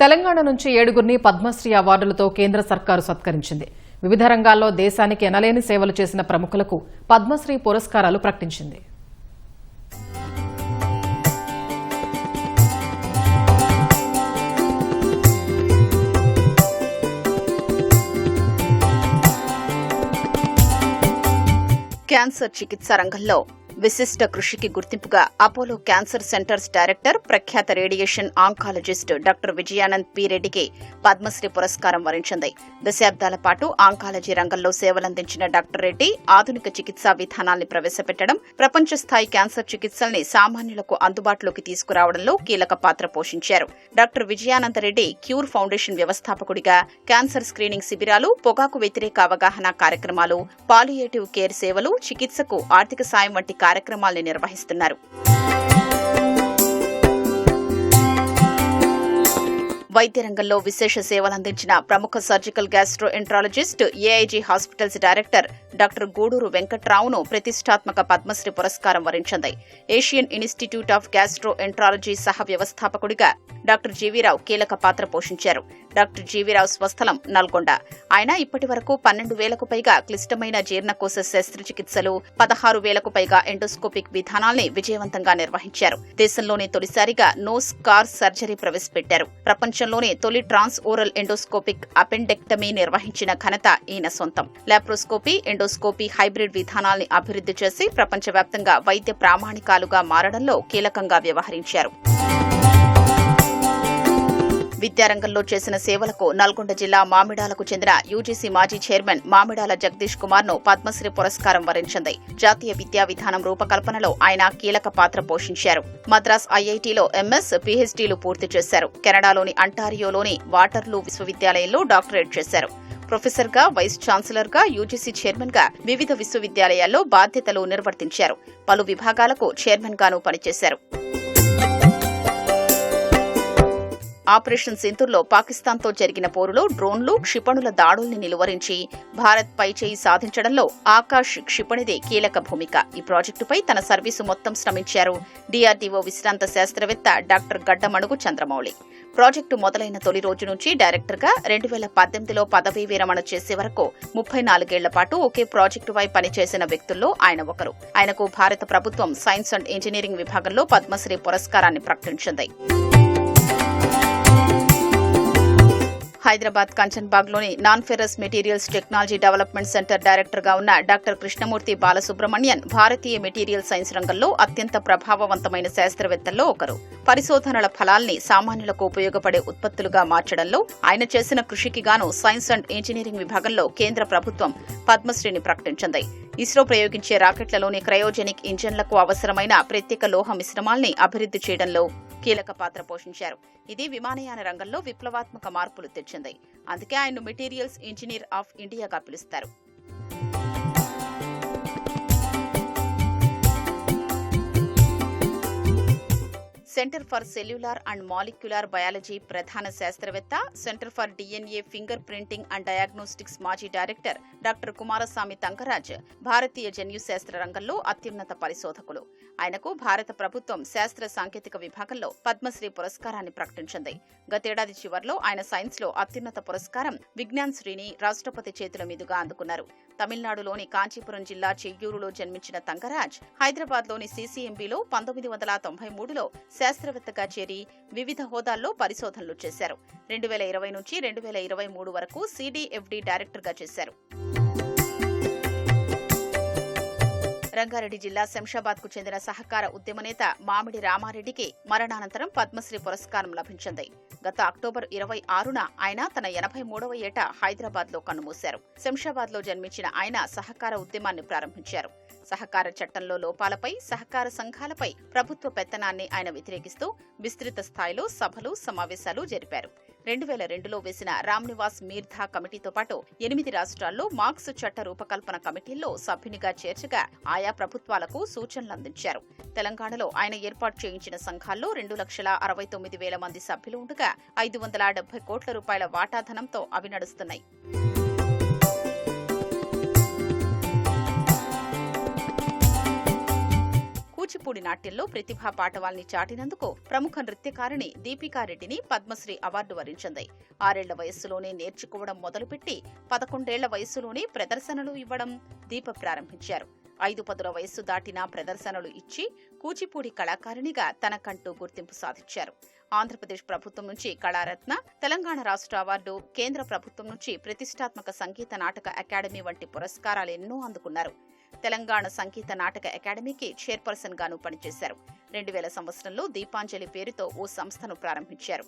తెలంగాణ నుంచి 7గురిని పద్మశ్రీ అవార్డులతో కేంద్ర సర్కారు సత్కరించింది. వివిధ రంగాల్లో దేశానికి ఎనలేని సేవలు చేసిన ప్రముఖులకు పద్మశ్రీ పురస్కారాలు ప్రకటించింది. క్యాన్సర్ చికిత్స రంగంలో విశిష్ట కృషికి గుర్తింపుగా అపోలో క్యాన్సర్ సెంటర్స్ డైరెక్టర్, ప్రఖ్యాత radiation oncologist doctor Vijayanand P రెడ్డికి పద్మశ్రీ పురస్కారం వరించింది. దశాబ్దాల పాటు ఆంకాలజీ రంగంలో సేవలందించిన డాక్టర్ రెడ్డి ఆధునిక చికిత్సా విధానాల్ని ప్రవేశపెట్టడం, ప్రపంచ స్థాయి క్యాన్సర్ చికిత్సల్ని సామాన్యులకు అందుబాటులోకి తీసుకురావడంలో కీలక పాత్ర పోషించారు. Doctor Vijayananda Reddy cure foundation వ్యవస్థాపకుడిగా క్యాన్సర్ స్క్రీనింగ్ శిబిరాలు, పొగాకు వ్యతిరేక అవగాహన కార్యక్రమాలు, పాలియేటివ్ కేర్ సేవలు, చికిత్సకు ఆర్థిక సాయం వంటి కార్యక్రమాల్ని నిర్వహిస్తున్నారు. వైద్య రంగంలో విశేష సేవలందించిన ప్రముఖ surgical gastroenterologist, AIG hospitals director doctor Guduru వెంకట్రావును ప్రతిష్టాత్మక పద్మశ్రీ పురస్కారం వరించింది. ఏషియన్ ఇన్స్టిట్యూట్ ఆఫ్ గ్యాస్ట్రోఎంట్రాలజీ సహ వ్యవస్థాపకుడిగా డాక్టర్ జీవీరావు కీలక పాత్ర పోషించారు. డాక్టర్ జీవీరావు స్వస్థలం నల్గొండ. ఆయన ఇప్పటి వరకు 12,000కు పైగా క్లిష్టమైన జీర్ణకోశ శస్త్రచికిత్సలు, 16,000కు పైగా ఎండోస్కోపిక్ విధానాల్ని విజయవంతంగా నిర్వహించారు. దేశంలోనే తొలిసారిగా నో స్కార్ సర్జరీ ప్రవేశపెట్టారు. ప్రపంచంలోనే తొలి ట్రాన్స్ ఓరల్ ఎండోస్కోపిక్ అపెండెక్టమీ నిర్వహించిన ఘనత ఈయన సొంతం. లాప్రోస్కోపీ, ఎండోస్కోపీ హైబ్రిడ్ విధానాల్ని అభివృద్ధి చేసి ప్రపంచవ్యాప్తంగా వైద్య ప్రామాణికాలుగా మారడంలో కీలకంగా వ్యవహరించారు. విద్యారంగంలో చేసిన సేవలకు నల్గొండ జిల్లా మామిడాలకు చెందిన యూజీసీ మాజీ చైర్మన్ మామిడాల జగదీష్ కుమార్ ను పద్మశ్రీ పురస్కారం వరించింది. జాతీయ విద్యా విధానం రూపకల్పనలో ఆయన కీలక పాత్ర పోషించారు. మద్రాస్ ఐఐటీలో ఎంఎస్, పీహెచ్డీలు పూర్తి చేశారు. కెనడాలోని అంటారియోలోని వాటర్లూ విశ్వవిద్యాలయంలో డాక్టరేట్ చేశారు. ప్రొఫెసర్గా, వైస్ ఛాన్సలర్గా, యూజీసీ చైర్మన్గా వివిధ విశ్వవిద్యాలయాల్లో బాధ్యతలు నిర్వర్తించారు. పలు విభాగాలకు చైర్మన్గానూ పనిచేశారు. ఆపరేషన్ సింధూర్లో పాకిస్తాన్తో జరిగిన పోరులో డ్రోన్లు, క్షిపణుల దాడుల్ని నిలువరించి భారత్ పైచేయి సాధించడంలో ఆకాశ్ క్షిపణిదే కీలక భూమిక. ఈ ప్రాజెక్టుపై తన సర్వీసు మొత్తం శ్రమించారు డీఆర్డీఓ విశ్రాంత శాస్త్రవేత్త డాక్టర్ గడ్డమణుగు చంద్రమౌళి. ప్రాజెక్టు మొదలైన తొలి రోజు నుంచి డైరెక్టర్గా 2018లో పదవీ విరమణ చేసే వరకు 34 ఏళ్ల పాటు ఒకే ప్రాజెక్టుపై పనిచేసిన వ్యక్తుల్లో ఆయన ఒకరు. ఆయనకు భారత ప్రభుత్వం సైన్స్ అండ్ ఇంజనీరింగ్ విభాగంలో పద్మశ్రీ పురస్కారాన్ని ప్రకటించింది. హైదరాబాద్ కంచన్బాగ్లోని non ferrous materials technology development centre డైరెక్టర్గా ఉన్న డాక్టర్ కృష్ణమూర్తి బాలసుబ్రహ్మణ్యన్ భారతీయ మెటీరియల్ సైన్స్ రంగంలో అత్యంత ప్రభావవంతమైన శాస్త్రవేత్తల్లో ఒకరు. పరిశోధనల ఫలాల్ని సామాన్యులకు ఉపయోగపడే ఉత్పత్తులుగా మార్చడంలో ఆయన చేసిన కృషికి గాను సైన్స్ అండ్ ఇంజనీరింగ్ విభాగంలో కేంద్ర ప్రభుత్వం పద్మశ్రీని ప్రకటించింది. ఇస్రో ప్రయోగించే రాకెట్లలోని క్రయోజెనిక్ ఇంజన్లకు అవసరమైన ప్రత్యేక లోహ మిశ్రమాల్ని అభివృద్ధి చేయడంలో కీలక పాత్ర పోషించారు. ఇది విమానయాన రంగంలో విప్లవాత్మక మార్పులు తెచ్చింది. అందుకే ఆయన్ను మెటీరియల్స్ ఇంజనీర్ ఆఫ్ ఇండియాగా పిలుస్తారు. Centre for cellular and molecular biology ప్రధాన శాస్త్రవేత్త, centre for DNA finger printing and diagnostics మాజీ డైరెక్టర్ డాక్టర్ కుమారస్వామి తంకరాజ్ భారతీయ జన్యు శాస్త్ర రంగంలో అత్యున్నత పరిశోధకులు. ఆయనకు భారత ప్రభుత్వం శాస్త్ర సాంకేతిక విభాగంలో పద్మశ్రీ పురస్కారాన్ని ప్రకటించింది. గతేడాది చివర్లో ఆయన సైన్స్లో అత్యున్నత పురస్కారం విజ్ఞాన్ శ్రీని రాష్ట్రపతి చేతుల మీదుగా అందుకున్నారు. తమిళనాడులోని కాంచీపురం జిల్లా చెయ్యూరులో జన్మించిన తంకరాజ్ హైదరాబాద్లోని సీసీఎంబీలో 1993లో శాస్త్రవేత్తగా చేరి వివిధ హోదాల్లో పరిశోధనలు చేశారు. 2020 నుంచి 2023 వరకు సిడిఎఫ్డి డైరెక్టర్గా చేశారు. రంగారెడ్డి జిల్లా శంషాబాద్కు చెందిన సహకార ఉద్యమ నేత మామిడి రామారెడ్డికి మరణానంతరం పద్మశ్రీ పురస్కారం లభించింది. గత అక్టోబర్ 26న ఆయన తన 83వ ఏట హైదరాబాద్లో కన్నుమూశారు. శంషాబాద్లో జన్మించిన ఆయన సహకార ఉద్యమాన్ని ప్రారంభించారు. సహకార చట్టంలో లోపాలపై, సహకార సంఘాలపై ప్రభుత్వ పెత్తనాన్ని ఆయన వ్యతిరేకిస్తూ విస్తృత స్థాయిలో సభలు, సమావేశాలు జరిపారు. 2002లో వేసిన రామ్నివాస్ మీర్ధా కమిటీతో పాటు 8 రాష్ట్రాల్లో మార్క్స్ చట్ట రూపకల్పన కమిటీల్లో సభ్యునిగా చేర్చగా ఆయా ప్రభుత్వాలకు సూచనలందించారు. తెలంగాణలో ఆయన ఏర్పాటు చేయించిన సంఘాల్లో 2,69,000 మంది సభ్యులు ఉండగా 570 కోట్ల రూపాయల వాటాధనంతో అవి నడుస్తున్నాయి. కూచిపూడి నాట్యంలో ప్రతిభా పాటవాల్ని చాటినందుకు ప్రముఖ నృత్యకారిణి దీపికారెడ్డిని పద్మశ్రీ అవార్డు వరించింది. 6 ఏళ్ల వయస్సులోనే నేర్చుకోవడం మొదలుపెట్టి 11 ఏళ్ల వయస్సులోనే ప్రదర్శనలు ఇవ్వడం దీప ప్రారంభించారు. 5-10 వయస్సు దాటినా ప్రదర్శనలు ఇచ్చి కూచిపూడి కళాకారిణిగా తనకంటూ గుర్తింపు సాధించారు. ఆంధ్రప్రదేశ్ ప్రభుత్వం నుంచి కళారత్న, తెలంగాణ రాష్ట్ర అవార్డు, కేంద్ర ప్రభుత్వం నుంచి ప్రతిష్టాత్మక సంగీత నాటక అకాడమీ వంటి పురస్కారాలెన్నో అందుకున్నారు. తెలంగాణ సంగీత నాటక అకాడమీకి చైర్పర్సన్ గాను పనిచేశారు. 2000 సంవత్సరంలో దీపాంజలి పేరుతో ఓ సంస్థను ప్రారంభించారు.